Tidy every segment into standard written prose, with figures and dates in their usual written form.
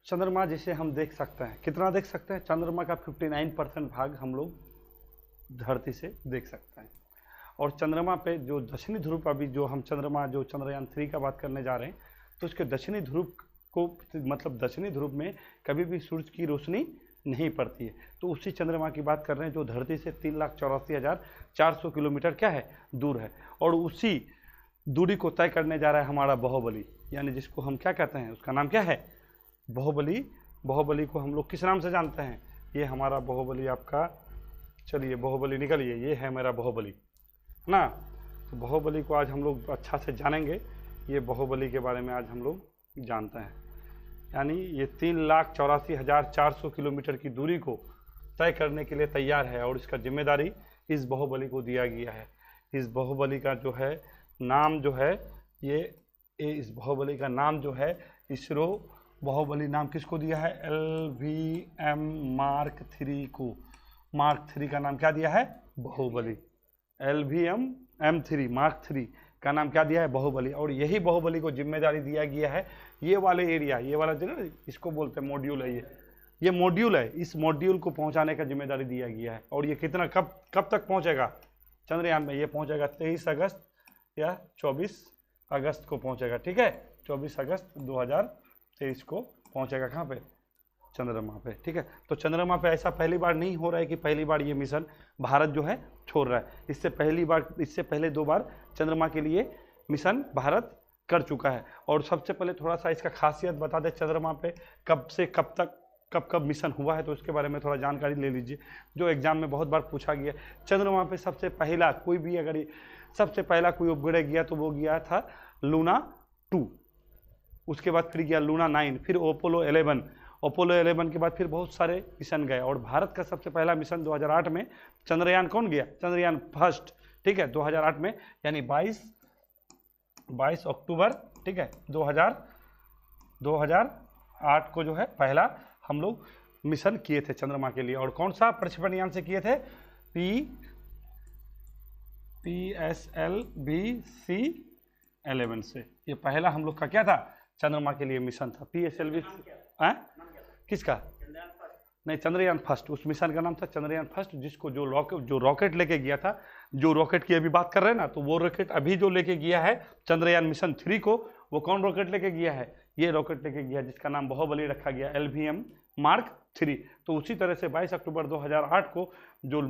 चंद्रमा जिसे हम देख सकते हैं, कितना देख सकते हैं? चंद्रमा का 59% भाग हम लोग धरती से देख सकते हैं। और चंद्रमा पे जो दक्षिणी ध्रुव, अभी जो हम चंद्रमा जो चंद्रयान 3 का बात करने जा रहे हैं, तो उसके दक्षिणी ध्रुव को मतलब दक्षिणी ध्रुव में कभी भी सूरज की रोशनी नहीं पड़ती है। तो उसी चंद्रमा की बात कर रहे हैं जो धरती से 3,84,400 किलोमीटर क्या है, दूर है। और उसी दूरी को तय करने जा रहा है हमारा बाहुबली, यानी जिसको हम क्या कहते हैं, उसका नाम क्या है, बाहुबली। बाहुबली को हम लोग किस नाम से जानते हैं? ये हमारा बाहुबली आपका, चलिए बाहुबली निकलिए, ये है मेरा बाहुबली ना। तो बाहुबली को आज हम लोग अच्छा से जानेंगे। ये बाहुबली के बारे में आज हम लोग जानते हैं। यानी ये 3,84,400 किलोमीटर की दूरी को तय करने के लिए तैयार है और इसका जिम्मेदारी इस बाहुबली को दिया गया है। इस बाहुबली का जो है नाम जो है इस बाहुबली का नाम जो है इसरो बाहुबली नाम किसको दिया है? LVM मार्क 3 को। मार्क 3 का नाम क्या दिया है? बाहुबली। LVM M3 मार्क 3 का नाम क्या दिया है? बाहुबली। और यही बाहुबली को जिम्मेदारी दिया गया है, ये वाले एरिया, ये वाला जगह, इसको बोलते हैं मॉड्यूल है, ये मॉड्यूल है। इस मॉड्यूल को पहुंचाने का जिम्मेदारी दिया गया है। और ये कितना कब तक पहुंचेगा चंद्रयान में? ये पहुंचेगा 23 अगस्त या 24 अगस्त को पहुंचेगा। ठीक है, 24 अगस्त 2023 को पहुंचेगा। कहाँ पे? चंद्रमा पे। ठीक है, तो चंद्रमा पे ऐसा पहली बार नहीं हो रहा है कि पहली बार ये मिशन भारत जो है छोड़ रहा है। इससे पहले 2 बार चंद्रमा के लिए मिशन भारत कर चुका है। और सबसे पहले थोड़ा सा इसका खासियत बता दें, चंद्रमा पे कब से कब तक कब मिशन हुआ है, तो उसके बारे में थोड़ा जानकारी ले लीजिए, जो एग्जाम में बहुत बार पूछा गया। चंद्रमा पे सबसे पहला कोई उपग्रह गया तो वो गया था लूना 2, उसके बाद फिर गया लूना 9, फिर अपोलो 11 के बाद फिर बहुत सारे मिशन गए। और भारत का सबसे पहला मिशन 2008 में चंद्रयान कौन गया? चंद्रयान फर्स्ट। ठीक है, 2008 में, यानी 22 अक्टूबर, ठीक है, 2008 को जो है पहला हम लोग मिशन किए थे चंद्रमा के लिए। और कौन सा प्रक्षेपण यान से किए थे? PSLV-C11 से। ये पहला हम लोग का क्या था? चंद्रमा के लिए मिशन था। PSLV किसका? नहीं, चंद्रयान फर्स्ट। उस मिशन का नाम था चंद्रयान फर्स्ट, जिसको जो रॉकेट लेके गया था, जो रॉकेट की अभी बात कर रहे हैं ना, तो वो रॉकेट अभी जो लेके गया है चंद्रयान मिशन 3 को, वो कौन रॉकेट लेके गया है? ये रॉकेट लेके गया जिसका नाम बाहुबली रखा गया, LVM मार्क 3। तो उसी तरह से 22 अक्टूबर 2008 को जो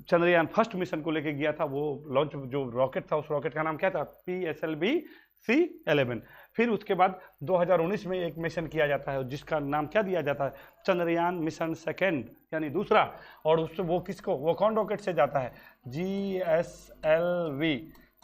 चंद्रयान फर्स्ट मिशन को लेके गया था, वो लॉन्च जो रॉकेट था, उस रॉकेट का नाम क्या था? PSLV-C11। फिर उसके बाद 2019 में एक मिशन किया जाता है जिसका नाम क्या दिया जाता है? चंद्रयान मिशन सेकेंड, यानी दूसरा। और उससे वो कौन रॉकेट से जाता है?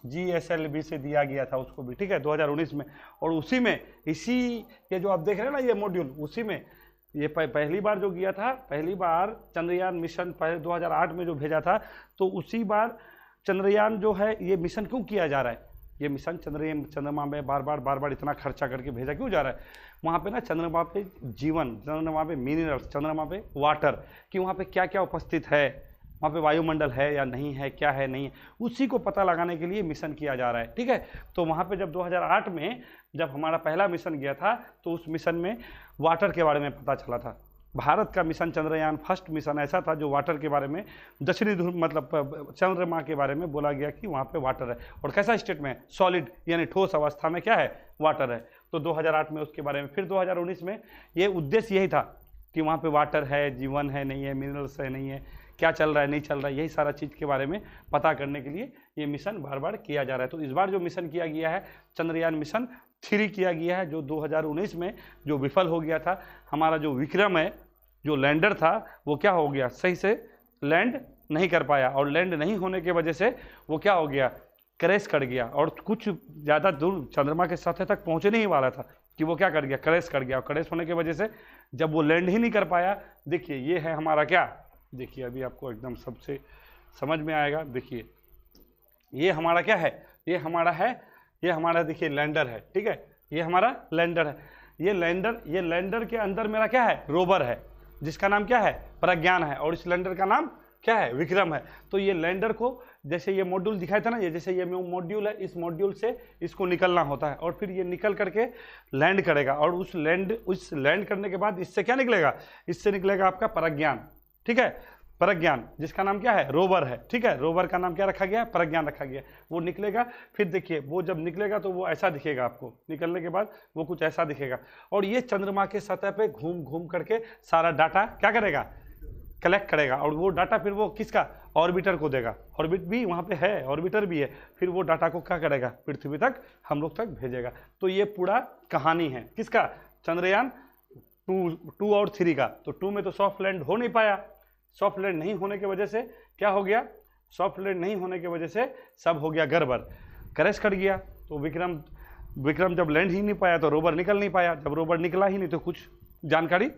GSLV से दिया गया था उसको भी। ठीक है, 2019 में। और उसी में ये जो आप देख रहे हैं ना, ये मॉड्यूल, उसी में ये पहली बार जो गया था, पहली बार चंद्रयान मिशन पहले 2008 में जो भेजा था, तो उसी बार चंद्रयान जो है, ये मिशन क्यों किया जा रहा है? ये मिशन चंद्रमा में बार बार इतना खर्चा करके भेजा क्यों जा रहा है? वहाँ पे ना चंद्रमा पे जीवन, चंद्रमा पे मिनरल्स, चंद्रमा पे वाटर, कि वहाँ पे क्या क्या उपस्थित है, वहाँ पे वायुमंडल है या नहीं है, क्या है नहीं है, उसी को पता लगाने के लिए मिशन किया जा रहा है। ठीक है, तो वहाँ पे जब 2008 में जब हमारा पहला मिशन गया था, तो उस मिशन में वाटर के बारे में पता चला था। भारत का मिशन चंद्रयान फर्स्ट मिशन ऐसा था जो वाटर के बारे में, दक्षिणी ध्रुव मतलब चंद्रमा के बारे में बोला गया कि वहाँ पे वाटर है। और कैसा स्टेट में? सॉलिड, यानी ठोस अवस्था में क्या है? वाटर है। तो 2008 में उसके बारे में। फिर 2019 में ये उद्देश्य यही था कि वहाँ पे वाटर है, जीवन है नहीं है, मिनरल्स है नहीं है, क्या चल रहा है नहीं चल रहा है, यही सारा चीज़ के बारे में पता करने के लिए ये मिशन बार बार किया जा रहा है। तो इस बार जो मिशन किया गया है चंद्रयान मिशन 3 किया गया है, जो 2019 में जो विफल हो गया था। हमारा जो विक्रम है, जो लैंडर था, वो क्या हो गया? सही से लैंड नहीं कर पाया। और लैंड नहीं होने की वजह से वो क्या हो गया? क्रैश कर गया। और कुछ ज़्यादा दूर चंद्रमा के सतह तक पहुँचने नहीं वाला था कि वो क्या कर गया? क्रैश कर गया। और क्रैश होने की वजह से जब वो लैंड ही नहीं कर पाया, देखिए ये है हमारा क्या, देखिए अभी आपको एकदम सबसे समझ में आएगा। देखिए ये हमारा क्या है? ये हमारा देखिए लैंडर है। ठीक है, ये हमारा लैंडर है। ये लैंडर के अंदर मेरा क्या है? रोवर है, जिसका नाम क्या है? प्रज्ञान है। और इस लैंडर का नाम क्या है? विक्रम है। तो ये लैंडर को जैसे ये मॉड्यूल दिखाया था ना, ये जैसे ये मॉड्यूल है, इस मॉड्यूल से इसको निकलना होता है और फिर ये निकल करके लैंड करेगा, और उस लैंड करने के बाद इससे क्या निकलेगा, इससे निकलेगा आपका प्रज्ञान, ठीक है, प्रज्ञान, जिसका नाम क्या है, रोवर है, ठीक है, रोवर का नाम क्या रखा गया, प्रज्ञान रखा गया। वो निकलेगा, फिर देखिए वो जब निकलेगा तो वो ऐसा दिखेगा आपको, निकलने के बाद वो कुछ ऐसा दिखेगा, और ये चंद्रमा के सतह पे घूम घूम करके सारा डाटा क्या करेगा, कलेक्ट करेगा, और वो डाटा फिर वो किसका, ऑर्बिटर को देगा, ऑर्बिट भी वहाँ पे है, ऑर्बिटर भी है, फिर वो डाटा को क्या करेगा, पृथ्वी तक, हम लोग तक भेजेगा। तो ये पूरा कहानी है किसका, चंद्रयान 2 और 3 का। तो 2 में तो सॉफ्ट लैंड हो नहीं पाया, सॉफ्ट लैंड नहीं होने की वजह से क्या हो गया, सॉफ्ट लैंड नहीं होने की वजह से सब हो गया गड़बड़, क्रैश कर गया। तो विक्रम जब लैंड ही नहीं पाया तो रोवर निकल नहीं पाया, जब रोवर निकला ही नहीं तो कुछ जानकारी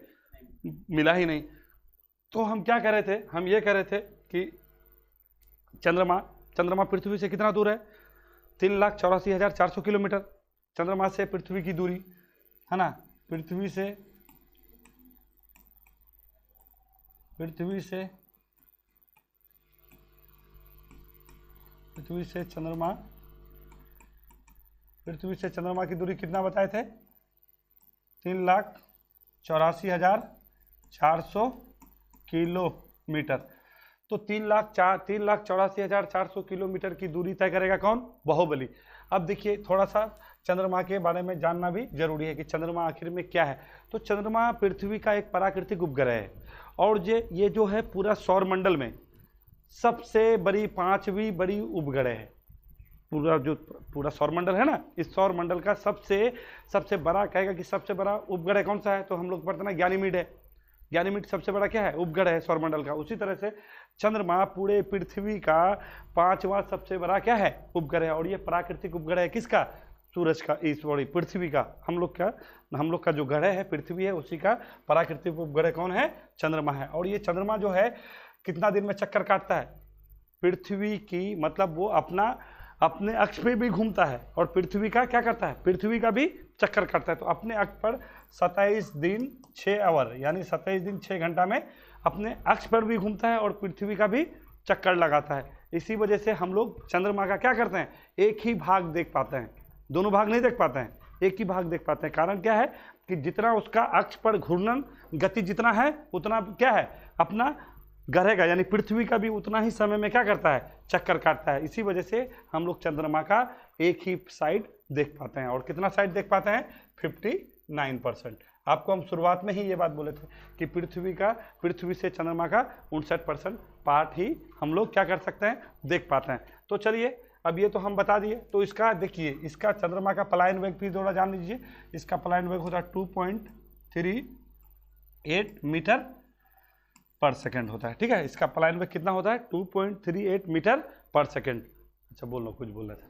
मिला ही नहीं। तो हम क्या कह रहे थे, हम ये कह रहे थे कि चंद्रमा पृथ्वी से कितना दूर है, 3,84,400 किलोमीटर चंद्रमा से पृथ्वी की दूरी है ना। पृथ्वी से चंद्रमा की दूरी कितना बताए थे, 3,84,400 किलोमीटर। तो 3,84,400 किलोमीटर की दूरी तय करेगा कौन, बाहुबली। अब देखिए थोड़ा सा चंद्रमा के बारे में जानना भी जरूरी है कि चंद्रमा आखिर में क्या है। तो चंद्रमा पृथ्वी का एक प्राकृतिक उपग्रह है, और ये जो है पूरा सौरमंडल में सबसे बड़ी 5वीं बड़ी उपग्रह है। पूरा सौरमंडल है ना, इस सौरमंडल का सबसे बड़ा कहेगा कि सबसे बड़ा उपग्रह कौन सा है, तो हम लोग पढ़ते ना गैनीमीड है, गैनीमीड सबसे बड़ा क्या है, उपग्रह है सौरमंडल का। उसी तरह से चंद्रमा पूरे पृथ्वी का 5वां सबसे बड़ा क्या है, उपग्रह है, और ये प्राकृतिक उपग्रह है किसका, सूरज का, इस बड़ी पृथ्वी का, हम लोग का जो ग्रह है पृथ्वी है, उसी का प्राकृतिक उपग्रह कौन है, चंद्रमा है। और ये चंद्रमा जो है कितना दिन में चक्कर काटता है, पृथ्वी की मतलब वो अपने अक्ष पे भी घूमता है, और पृथ्वी का क्या करता है, पृथ्वी का भी चक्कर काटता है। तो अपने अक्ष पर 27 दिन 6 आवर यानी 27 दिन 6 घंटा में अपने अक्ष पर भी घूमता है और पृथ्वी का भी चक्कर लगाता है। इसी वजह से हम लोग चंद्रमा का क्या करते हैं, एक ही भाग देख पाते हैं, दोनों भाग नहीं देख पाते हैं, एक ही भाग देख पाते हैं। कारण क्या है कि जितना उसका अक्ष पर घूर्णन गति जितना है उतना क्या है, अपना ग्रह का यानी पृथ्वी का भी उतना ही समय में क्या करता है, चक्कर काटता है। इसी वजह से हम लोग चंद्रमा का एक ही साइड देख पाते हैं। और कितना साइड देख पाते हैं, 59%। आपको हम शुरुआत में ही ये बात बोले थे कि पृथ्वी से चंद्रमा का 59% पार्ट ही हम लोग क्या कर सकते हैं, देख पाते हैं। तो चलिए अब ये तो हम बता दिए। तो इसका देखिए, इसका चंद्रमा का पलायन वेग भी थोड़ा जान लीजिए। इसका पलायन वेग होता है 2.38 मीटर पर सेकेंड होता है, ठीक है। इसका पलायन वेग कितना होता है, 2.38 मीटर पर सेकेंड। अच्छा बोल लो, कुछ बोल रहे थे।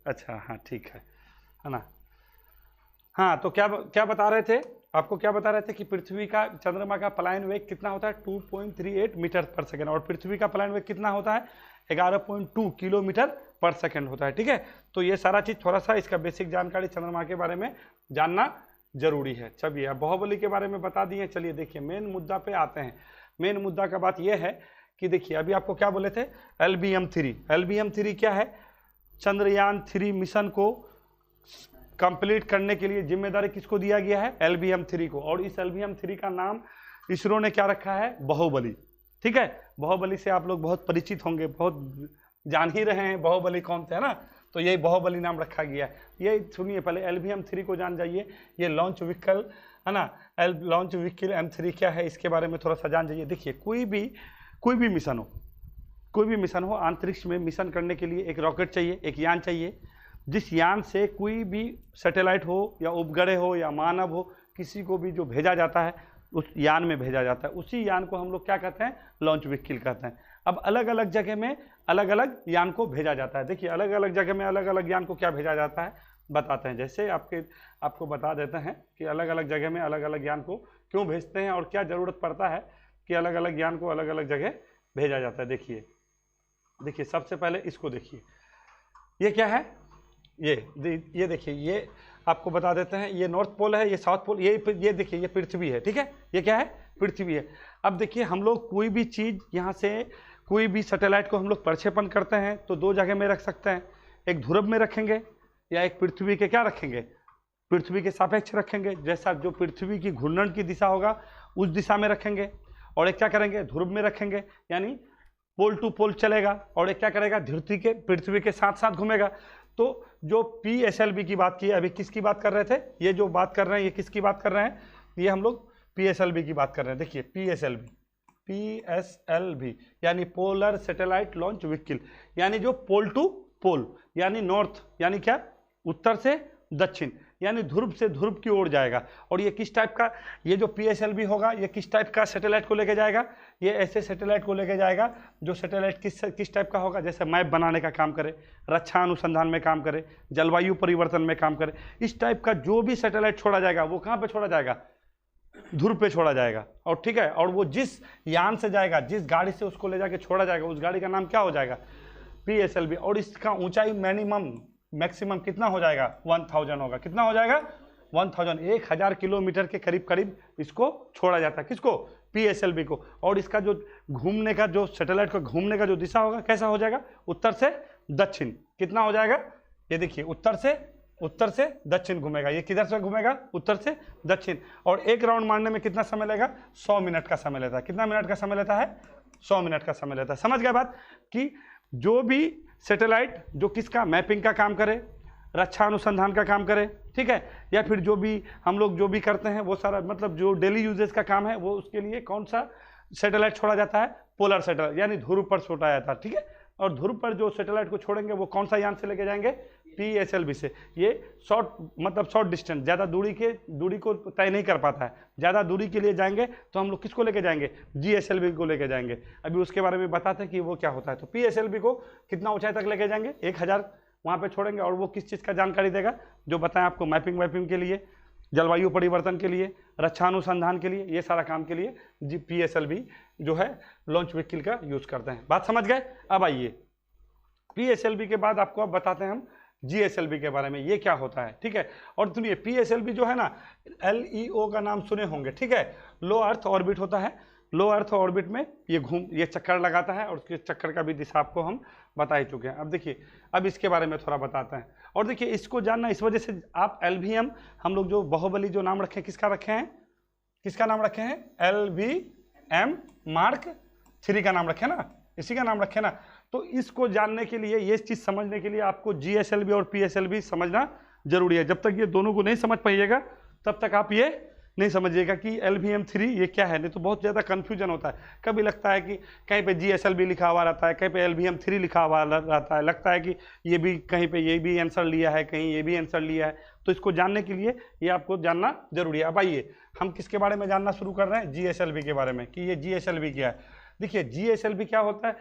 अच्छा हाँ ठीक है ना। हाँ तो क्या बता रहे थे, आपको क्या बता रहे थे कि चंद्रमा का पलायन वेग कितना होता है, 2.38 मीटर पर सेकेंड, और पृथ्वी का पलायन वेग कितना होता है, 11.2 किलोमीटर पर सेकेंड होता है, ठीक है। तो ये सारा चीज थोड़ा सा इसका बेसिक जानकारी चंद्रमा के बारे में जानना जरूरी है। चलिए अब बाहुबली के बारे में बता दिए। चलिए देखिए मेन मुद्दा पे आते हैं। मेन मुद्दा का बात यह है कि देखिए अभी आपको क्या बोले थे, LBM-3 क्या है, चंद्रयान 3 मिशन को कंप्लीट करने के लिए जिम्मेदारी किसको दिया गया है, LBM-3 को। और इस LBM-3 का नाम इसरो ने क्या रखा है, बाहुबली, ठीक है। बाहुबली से आप लोग बहुत परिचित होंगे, बहुत जान ही रहे हैं बाहुबली कौन थे, है ना। तो यही बाहुबली नाम रखा गया है। ये सुनिए पहले LBM-3 को जान जाइए, ये लॉन्च व्हीकल है ना, लॉन्च व्हीकल M3 क्या है इसके बारे में थोड़ा सा जान जाइए। देखिए कोई भी मिशन हो अंतरिक्ष में मिशन करने के लिए एक रॉकेट चाहिए, एक यान चाहिए, जिस यान से कोई भी सैटेलाइट हो या उपग्रह हो या मानव हो, किसी को भी जो भेजा जाता है उस यान में भेजा जाता है, उसी यान को हम लोग क्या कहते हैं, लॉन्च व्हीकल कहते हैं। अब अलग अलग जगह में अलग अलग यान को भेजा जाता है। देखिए अलग अलग जगह में अलग अलग यान को क्या भेजा जाता है बताते हैं। जैसे आपको बता देते हैं कि अलग अलग जगह में अलग अलग यान को क्यों भेजते हैं और क्या ज़रूरत पड़ता है कि अलग अलग यान को अलग अलग जगह भेजा जाता है। देखिए सबसे पहले इसको देखिए, ये क्या है, ये देखिए, ये आपको बता देते हैं, ये नॉर्थ पोल है, ये साउथ पोल, ये देखिए ये पृथ्वी है, ठीक है। ये क्या है, पृथ्वी है। अब देखिए हम लोग कोई भी चीज़ यहाँ से कोई भी सैटेलाइट को हम लोग प्रक्षेपण करते हैं तो दो जगह में रख सकते हैं, एक ध्रुव में रखेंगे या एक पृथ्वी के क्या रखेंगे, पृथ्वी के सापेक्ष रखेंगे। जैसा जो पृथ्वी की घूर्णन की दिशा होगा उस दिशा में रखेंगे, और एक क्या करेंगे ध्रुव में रखेंगे, यानी पोल टू पोल चलेगा, और एक क्या करेगा धरती के पृथ्वी के साथ साथ घूमेगा। तो जो PSLV की बात की है, अभी किसकी बात कर रहे थे, ये जो बात कर रहे हैं ये किसकी बात कर रहे हैं, ये हम लोग PSLV की बात कर रहे हैं। देखिए PSLV यानी पोलर सैटेलाइट लॉन्च व्हीकल, यानी जो पोल टू पोल यानी नॉर्थ यानी क्या उत्तर से दक्षिण यानी ध्रुव से ध्रुव की ओर जाएगा। और ये किस टाइप का, ये जो PSLV होगा ये किस टाइप का सैटेलाइट को लेके जाएगा, ये ऐसे सैटेलाइट को लेके जाएगा जो सैटेलाइट किस टाइप का होगा, जैसे मैप बनाने का काम करे, रक्षा अनुसंधान में काम करे, जलवायु परिवर्तन में काम करे। इस टाइप का जो भी सैटेलाइट छोड़ा जाएगा वो कहाँ पे छोड़ा जाएगा, ध्रुव पे छोड़ा जाएगा। और ठीक है, और वो जिस यान से जाएगा, जिस गाड़ी से उसको ले जाके छोड़ा जाएगा, उस गाड़ी का नाम क्या हो जाएगा, PSLV। और इसका ऊंचाई मैक्सिमम कितना हो जाएगा, 1000 होगा। कितना हो जाएगा, 1000 किलोमीटर के करीब करीब इसको छोड़ा जाता है। किसको, PSLV को। और इसका जो घूमने का, जो सैटेलाइट का घूमने का जो दिशा होगा कैसा हो जाएगा, उत्तर से दक्षिण। कितना हो जाएगा, ये देखिए उत्तर से दक्षिण घूमेगा। ये किधर से घूमेगा, उत्तर से दक्षिण। और एक राउंड मारने में कितना समय लेगा, 100 मिनट का समय लेता है। कितना मिनट का समय लेता है, 100 मिनट का समय लेता है। समझ गए बात, कि जो भी सैटेलाइट जो किसका मैपिंग का काम करे, रक्षा अनुसंधान का काम करे, ठीक है, या फिर जो भी हम लोग जो भी करते हैं वो सारा मतलब जो डेली यूजेस का काम है, वो उसके लिए कौन सा सैटेलाइट छोड़ा जाता है, पोलर सैटेलाइट यानी ध्रुव पर छोड़ा जाता है। ठीक है, और ध्रुव पर जो सैटेलाइट को छोड़ेंगे वो कौन सा यान से लेके जाएंगे, PSLV से। ये शॉर्ट डिस्टेंस, ज़्यादा दूरी को तय नहीं कर पाता है, ज़्यादा दूरी के लिए जाएंगे तो हम लोग किसको लेके जाएंगे, GSLV को लेके जाएंगे। अभी उसके बारे में बताते हैं कि वो क्या होता है। तो PSLV को कितना ऊंचाई तक लेके जाएंगे, 1000 वहाँ पे छोड़ेंगे। और वो किस चीज़ का जानकारी देगा, जो बताएं आपको, मैपिंग के लिए, जलवायु परिवर्तन के लिए, रक्षा अनुसंधान के लिए, ये सारा काम के लिए PSLV जो है लॉन्च व्हीकल का यूज़ करते हैं। बात समझ गए। अब आइए PSLV के बाद आपको अब बताते हैं हम GSLV के बारे में, ये क्या होता है। ठीक है, और सुनिए PSLV जो है ना, LEO का नाम सुने होंगे। ठीक है, लो अर्थ ऑर्बिट होता है। लो अर्थ ऑर्बिट में ये चक्कर लगाता है, और उसके चक्कर का भी दिशा आपको हम बता ही चुके हैं। अब देखिए, अब इसके बारे में थोड़ा बताते हैं। और देखिए इसको जानना इस वजह से, आप LVM, हम लोग जो बाहुबली जो नाम रखे हैं, किसका रखे हैं, किसका नाम रखे हैं, LVM Mark 3 का नाम रखे ना, इसी का नाम रखे ना। तो इसको जानने के लिए, ये चीज़ समझने के लिए आपको GSLV और PSLV समझना जरूरी है। जब तक ये दोनों को नहीं समझ पाइएगा तब तक आप ये नहीं समझिएगा कि LVM3 ये क्या है, नहीं तो बहुत ज़्यादा कन्फ्यूजन होता है। कभी लगता है कि कहीं पे GSLV लिखा हुआ रहता है, कहीं पे LVM3 लिखा हुआ रहता है, लगता है कि ये भी कहीं पे ये भी आंसर लिया है, कहीं ये भी आंसर लिया है। तो इसको जानने के लिए ये आपको जानना जरूरी है। अब आइए हम किसके बारे में जानना शुरू कर रहे हैं, GSLV के बारे में, कि ये GSLV क्या है। देखिए GSLV क्या होता है,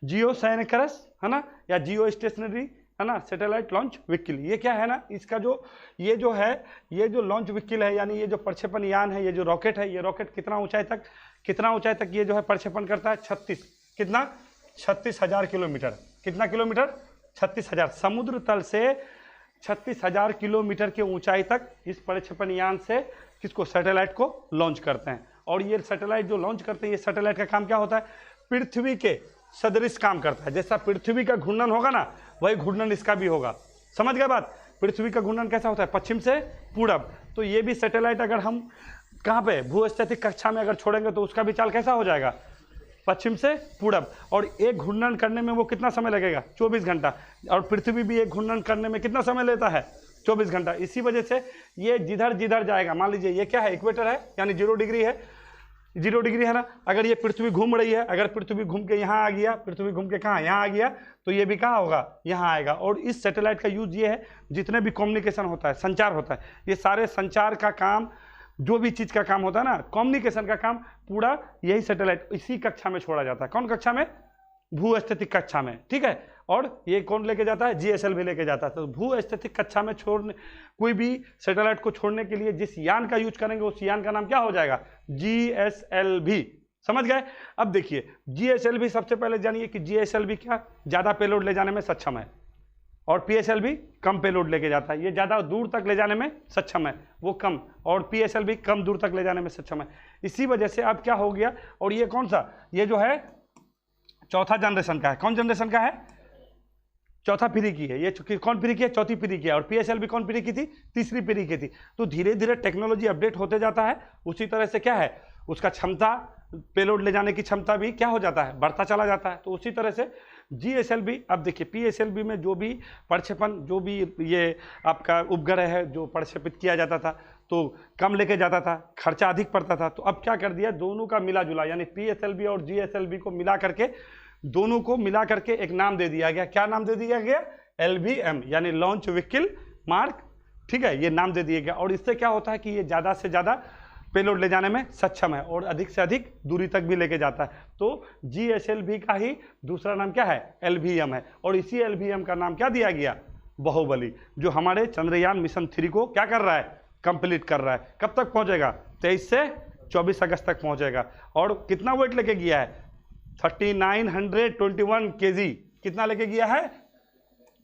जियो सैनिकरस है ना, या जियो स्टेशनरी है ना, सैटेलाइट लॉन्च व्हीकल। ये क्या है ना, इसका जो ये जो लॉन्च व्हीकल है, यानी ये जो प्रक्षेपण यान है, ये जो रॉकेट है, ये रॉकेट कितना ऊंचाई तक ये जो है प्रक्षेपण करता है, 36,000 किलोमीटर। कितना किलोमीटर, 36,000। समुद्र तल से 36,000 किलोमीटर के ऊंचाई तक इस प्रक्षेपण यान से किसको, सैटेलाइट को लॉन्च करते हैं। और ये सैटेलाइट जो लॉन्च करते हैं, ये सैटेलाइट का काम क्या होता है, पृथ्वी के सदृश काम करता है। जैसा पृथ्वी का घूर्णन होगा ना, वही घूर्णन इसका भी होगा। समझ गए बात, पृथ्वी का घूर्णन कैसा होता है, पश्चिम से पूरब। तो ये भी सैटेलाइट अगर हम कहाँ पे, भूस्थितिक कक्षा में अगर छोड़ेंगे तो उसका भी चाल कैसा हो जाएगा, पश्चिम से पूरब। और एक घूर्णन करने में वो कितना समय लगेगा, 24 घंटा। और पृथ्वी भी एक घूर्णन करने में कितना समय लेता है, 24 घंटा। इसी वजह से ये जिधर जाएगा, मान लीजिए ये क्या है, इक्वेटर है, यानी 0 डिग्री है, 0 डिग्री है ना। अगर ये पृथ्वी घूम रही है, अगर पृथ्वी घूम के यहाँ आ गया, पृथ्वी घूम के कहाँ, यहाँ आ गया, तो ये भी कहाँ होगा, यहाँ आएगा। और इस सैटेलाइट का यूज ये है, जितने भी कम्युनिकेशन होता है, संचार होता है, ये सारे संचार का काम, जो भी चीज़ का काम होता है ना, कम्युनिकेशन का काम, पूरा यही सैटेलाइट इसी कक्षा में छोड़ा जाता है। कौन कक्षा में, भूस्थितिक कक्षा में। ठीक है, और ये कौन लेके जाता है, GSLV लेके जाता है। तो भूस्थितिक कक्षा में छोड़ने, कोई भी सैटेलाइट को छोड़ने के लिए जिस यान का यूज करेंगे, उस यान का नाम क्या हो जाएगा, GSLV। समझ गए। अब देखिए GSLV, सबसे पहले जानिए कि GSLV क्या ज़्यादा पेलोड ले जाने में सक्षम है। और पीएसएलवी कम पेलोड लेके जाता है, ये ज़्यादा दूर तक ले जाने में सक्षम है, वो कम, और पीएसएलवी कम दूर तक ले जाने में सक्षम है। इसी वजह से अब क्या हो गया, और ये कौन सा, ये जो है चौथा जनरेशन का है। कौन जनरेशन का है? चौथा पीढ़ी की है। ये कौन पीढ़ी की है? चौथी पीढ़ी की है। और पीएसएलवी कौन पीढ़ी की थी? तीसरी पीढ़ी की थी। तो धीरे धीरे टेक्नोलॉजी अपडेट होते जाता है, उसी तरह से क्या है, उसका क्षमता, पेलोड ले जाने की क्षमता भी क्या हो जाता है, बढ़ता चला जाता है। तो उसी तरह से जीएसएलवी, अब देखिए पीएसएलवी में जो भी प्रक्षेपण, जो भी ये आपका उपग्रह है जो प्रक्षेपित किया जाता था तो कम लेके जाता था, खर्चा अधिक पड़ता था। तो अब क्या कर दिया, दोनों का मिला जुला, यानी पीएसएलवी और जीएसएलवी को मिला करके, दोनों को मिला करके एक नाम दे दिया गया। क्या नाम दे दिया गया? LVM, यानी लॉन्च व्हीकल मार्क, ठीक है, ये नाम दे दिया गया। और इससे क्या होता है कि ये ज़्यादा से ज़्यादा पेलोड ले जाने में सक्षम है और अधिक से अधिक दूरी तक भी लेके जाता है। तो GSLV का ही दूसरा नाम क्या है? LVM है। और इसी LVM का नाम क्या दिया गया? बाहुबली, जो हमारे चंद्रयान मिशन 3 को क्या कर रहा है? कंप्लीट कर रहा है। कब तक पहुंचेगा? 23 से 24 अगस्त तक पहुंचेगा। और कितना वेट लेके गया है? 3921 kg। कितना लेके गया है?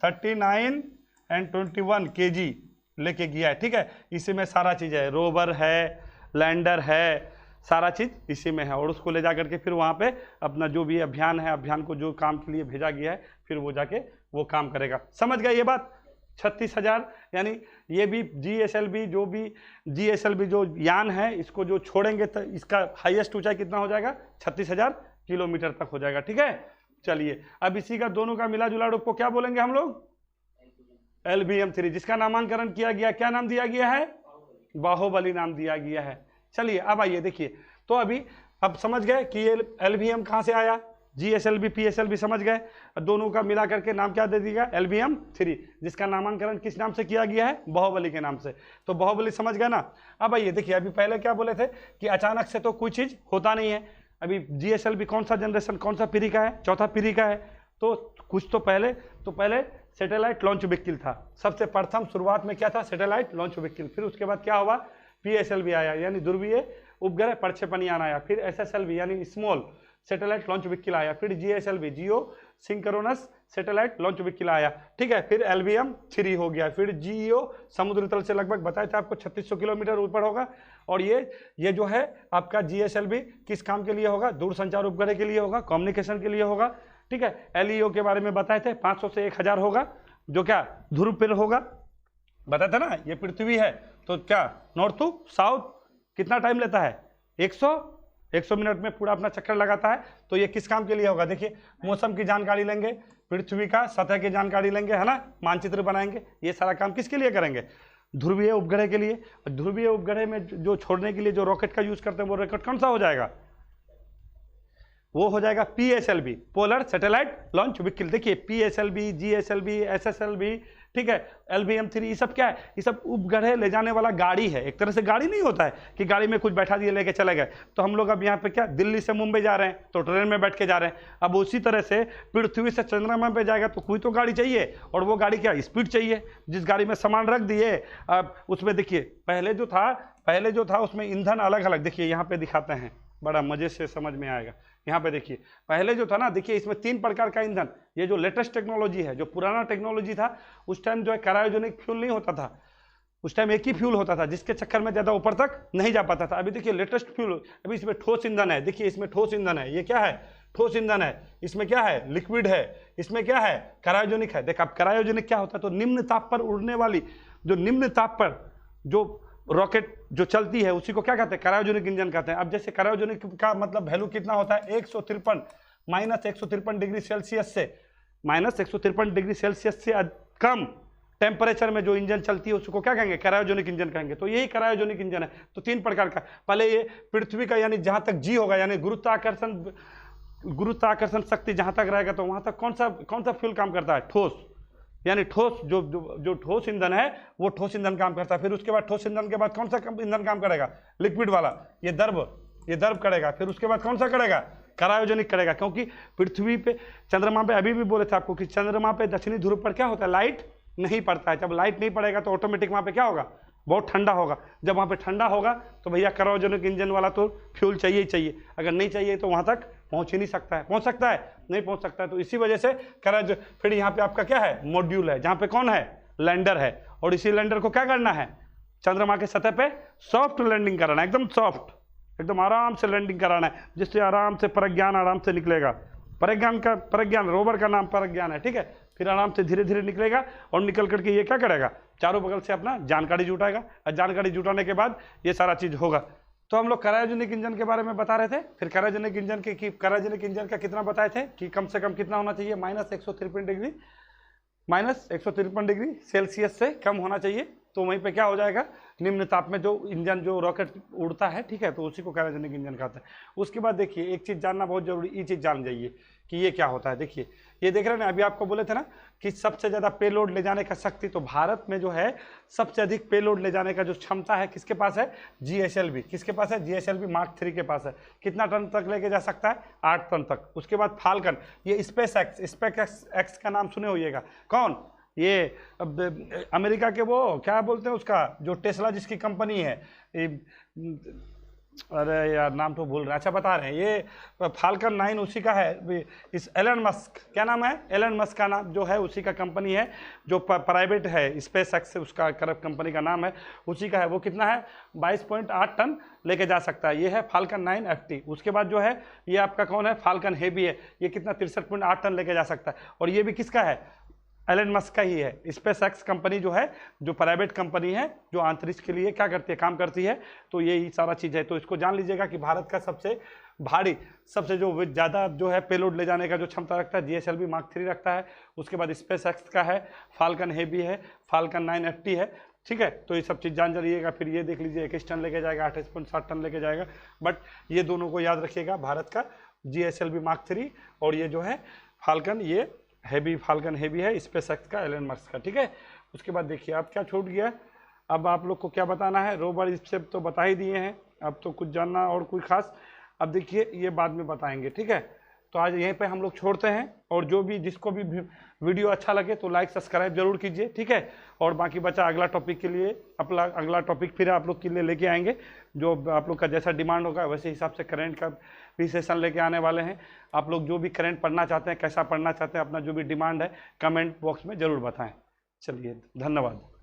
3921 kg लेके गया है, ठीक है। इसी में सारा चीज़ है, रोवर है, लैंडर है, सारा चीज़ इसी में है। और उसको ले जा करके फिर वहाँ पे अपना जो भी अभियान है, अभियान को जो काम के लिए भेजा गया है, फिर वो जाके वो काम करेगा। समझ गए ये बात? 36,000, यानी ये भी GSLV, जो भी GSLV जो यान है, इसको जो छोड़ेंगे तो इसका हाईएस्ट ऊंचाई कितना हो जाएगा? 36,000 किलोमीटर तक हो जाएगा, ठीक है। चलिए, अब इसी का दोनों का मिला जुला रूप को क्या बोलेंगे हम लोग? LVM-3, जिसका नामांकन किया गया, क्या नाम दिया गया है? बाहुबली नाम दिया गया है। चलिए अब आइए देखिए, तो अभी अब समझ गए कि ये LVM कहाँ से आया, GSLV PSLV समझ गए, दोनों का मिला करके नाम क्या दे दिया? LVM-3, जिसका नामांकन किस नाम से किया गया है? बाहुबली के नाम से। तो बाहुबली समझ गए ना। अब आइए देखिए, अभी पहले क्या बोले थे कि अचानक से तो कोई चीज़ होता नहीं है। अभी GSLV कौन सा जनरेशन, कौन सा पीढ़ी का है? चौथा पीढ़ी का है। तो कुछ तो पहले सैटेलाइट लॉन्च व्हीकल था। सबसे प्रथम शुरुआत में क्या था? Satellite launch vehicle. फिर उसके बाद क्या हुआ? PSLV आया, यानी ध्रुवीय उपग्रह प्रक्षेपण यान आया। फिर SSLV यानी स्मॉल सैटेलाइट लॉन्च व्हीकल आया। फिर GSLV जियो सिंक्रोनस सैटेलाइट लॉन्च व्हीकल आया, ठीक है। फिर LVM-3 हो गया। फिर GEO समुद्र तल से लगभग बताया था आपको 3600 किलोमीटर ऊपर होगा। और ये जो है आपका GSLV किस काम के लिए होगा? दूरसंचार उपग्रह के लिए होगा, कम्युनिकेशन के लिए होगा, ठीक है। LEO के बारे में बताए थे, 500 से 1000 होगा, जो क्या ध्रुव पर होगा, बताया था ना। ये पृथ्वी है तो क्या नॉर्थ टू साउथ कितना टाइम लेता है? 100 मिनट में पूरा अपना चक्कर लगाता है। तो ये किस काम के लिए होगा? देखिए, मौसम की जानकारी लेंगे, पृथ्वी का सतह की जानकारी लेंगे, है ना, मानचित्र बनाएंगे। ये सारा काम किसके लिए करेंगे? ध्रुवीय उपग्रह के लिए। ध्रुवीय उपग्रह में जो छोड़ने के लिए जो रॉकेट का यूज करते हैं, वो रॉकेट कौन सा हो जाएगा? वो हो जाएगा PSLV, polar satellite launch vehicle. देखिए PSLV, GSLV, SSLV, ठीक है, LVM-3, ये सब क्या है? ये सब उपग्रह ले जाने वाला गाड़ी है। एक तरह से गाड़ी नहीं होता है कि गाड़ी में कुछ बैठा दिए लेके चले गए। तो हम लोग अब यहाँ पे क्या, दिल्ली से मुंबई जा रहे हैं तो ट्रेन में बैठ के जा रहे हैं। अब उसी तरह से पृथ्वी से चंद्रमा पे जाएगा तो कोई तो गाड़ी चाहिए, और वो गाड़ी क्या, स्पीड चाहिए। जिस गाड़ी में सामान रख दिए, अब उसमें देखिए पहले जो था उसमें ईंधन अलग अलग, देखिए यहाँ पे दिखाते हैं, बड़ा मजे से समझ में आएगा। यहाँ पे देखिए, पहले जो था ना, देखिए इसमें 3 प्रकार का ईंधन, ये जो लेटेस्ट टेक्नोलॉजी है, जो पुराना टेक्नोलॉजी था उस टाइम जो है क्रायोजेनिक फ्यूल नहीं होता था, उस टाइम एक ही फ्यूल होता था, जिसके चक्कर में ज़्यादा ऊपर तक नहीं जा पाता था। अभी देखिए लेटेस्ट फ्यूल, अभी इसमें ठोस ईंधन है। देखिए इसमें ठोस ईंधन है, ये क्या है? ठोस ईंधन है। इसमें क्या है? लिक्विड है। इसमें क्या है? क्रायोजेनिक है। देखा, अब क्रायोजेनिक क्या होता है? तो निम्न ताप पर उड़ने वाली, जो निम्न ताप पर जो रॉकेट जो चलती है उसी को क्या कहते हैं? क्रायोजेनिक इंजन कहते हैं। अब जैसे क्रायोजेनिक का मतलब वैल्यू कितना होता है? -153 डिग्री सेल्सियस से, -153 डिग्री सेल्सियस से कम टेम्परेचर में जो इंजन चलती है उसको क्या कहेंगे? क्रायोजेनिक इंजन कहेंगे। तो यही क्रायोजेनिक इंजन है। तो 3 प्रकार का, पहले ये पृथ्वी का, यानी जहां तक जी होगा, यानी गुरुत्वाकर्षण शक्ति जहां तक रहेगा, तो वहां तक कौन सा फ्यूल काम करता है? ठोस, यानी ठोस, जो ठोस ईंधन है वो ठोस ईंधन काम करता है। फिर उसके बाद ठोस ईंधन के बाद कौन सा ईंधन काम करेगा? लिक्विड वाला, ये द्रव करेगा। फिर उसके बाद कौन सा करेगा? क्रायोजेनिक करेगा। क्योंकि पृथ्वी पे, चंद्रमा पे, अभी भी बोले थे आपको कि चंद्रमा पे दक्षिणी ध्रुव पर क्या होता है? लाइट नहीं पड़ता है। जब लाइट नहीं पड़ेगा तो ऑटोमेटिक वहाँ पे क्या होगा? बहुत ठंडा होगा। जब वहाँ पे ठंडा होगा तो भैया क्रायोजेनिक इंजन वाला तो फ्यूल चाहिए ही चाहिए। अगर नहीं चाहिए तो वहाँ तक पहुंच ही नहीं सकता है। पहुंच सकता है? नहीं पहुंच सकता है। तो इसी वजह से करा जो फिर यहाँ पे आपका क्या है, मॉड्यूल है, जहाँ पे कौन है, लैंडर है, और इसी लैंडर को क्या करना है, चंद्रमा के सतह पे सॉफ्ट लैंडिंग कराना है, एकदम सॉफ्ट, एकदम आराम से लैंडिंग कराना है, जिससे आराम से प्रज्ञान आराम से निकलेगा। प्रज्ञान रोवर का नाम प्रज्ञान है, ठीक है। फिर आराम से धीरे धीरे निकलेगा और निकल करके ये क्या करेगा, चारों बगल से अपना जानकारी जुटाएगा, और जानकारी जुटाने के बाद ये सारा चीज होगा। तो हम लोग क्रायोजेनिक इंजन के बारे में बता रहे थे। फिर क्रायोजेनिक इंजन का कितना बताए थे कि कम से कम कितना होना चाहिए, -153 डिग्री सेल्सियस से कम होना चाहिए। तो वहीं पे क्या हो जाएगा, निम्न ताप में जो इंजन, जो रॉकेट उड़ता है, ठीक है, तो उसी को क्रायोजेनिक इंजन कहते हैं। उसके बाद देखिए एक चीज़ जानना बहुत जरूरी, ये चीज़ जान जाइए कि ये क्या होता है। देखिए ये देख रहे हैं ना, अभी आपको बोले थे ना कि सबसे ज़्यादा पेलोड ले जाने का शक्ति, तो भारत में जो है सबसे अधिक पेलोड ले जाने का जो क्षमता है किसके पास है, GSLV। किसके पास है, GSLV Mark 3 के पास है। कितना टन तक लेके जा सकता है, 8 टन तक। उसके बाद फाल्कन, ये स्पेस एक्स का नाम सुने होइएगा, कौन, ये अमेरिका के वो क्या बोलते हैं उसका, जो टेस्ला जिसकी कंपनी है, अरे यार नाम तो भूल रहे, अच्छा बता रहे हैं, ये फाल्कन 9 उसी का है। इस एलन मस्क, क्या नाम है, एलन मस्क का नाम जो है उसी का कंपनी है, जो प्राइवेट है, स्पेस एक्स से उसका कंपनी का नाम है, उसी का है। वो कितना है, 22.8 टन लेके जा सकता है। ये है फाल्कन 9 FT। उसके बाद जो है ये आपका कौन है, फाल्कन हेवी है, ये कितना 63.8 टन लेके जा सकता है। और ये भी किसका है, एलन मस्क का ही है। स्पेस एक्स कंपनी जो है, जो प्राइवेट कंपनी है, जो अंतरिक्ष के लिए क्या करती है, काम करती है। तो यही सारा चीज़ है। तो इसको जान लीजिएगा कि भारत का सबसे भारी, सबसे जो ज़्यादा जो है पेलोड ले जाने का जो क्षमता रखता है, GSLV Mark 3 रखता है। उसके बाद स्पेस एक्स का है, फाल्कन हेवी है, फाल्कन 9 FT है, ठीक है। तो ये सब चीज़ जान जाइएगा। फिर ये देख लीजिए 21 टन लेके जाएगा, 28.7 टन लेके जाएगा। बट ये दोनों को याद रखिएगा, भारत का GSLV Mark 3 और ये जो है फाल्कन, ये फाल्कन हेवी है, स्पेस एक्स का, एलन मस्क का, ठीक है। उसके बाद देखिए अब क्या छूट गया, अब आप लोग को क्या बताना है, रोवर इससे तो बता ही दिए हैं, अब तो कुछ जानना और कोई खास, अब देखिए ये बाद में बताएंगे, ठीक है। तो आज यहीं पे हम लोग छोड़ते हैं, और जो भी जिसको भी वीडियो अच्छा लगे तो लाइक सब्सक्राइब जरूर कीजिए, ठीक है। और बाकी बचा अगला टॉपिक के लिए, अपना अगला टॉपिक फिर आप लोग के लिए लेके आएंगे, जो आप लोग का जैसा डिमांड होगा वैसे हिसाब से करंट का भी सेशन लेके आने वाले हैं। आप लोग जो भी करंट पढ़ना चाहते हैं, कैसा पढ़ना चाहते हैं, अपना जो भी डिमांड है कमेंट बॉक्स में ज़रूर बताएं। चलिए धन्यवाद।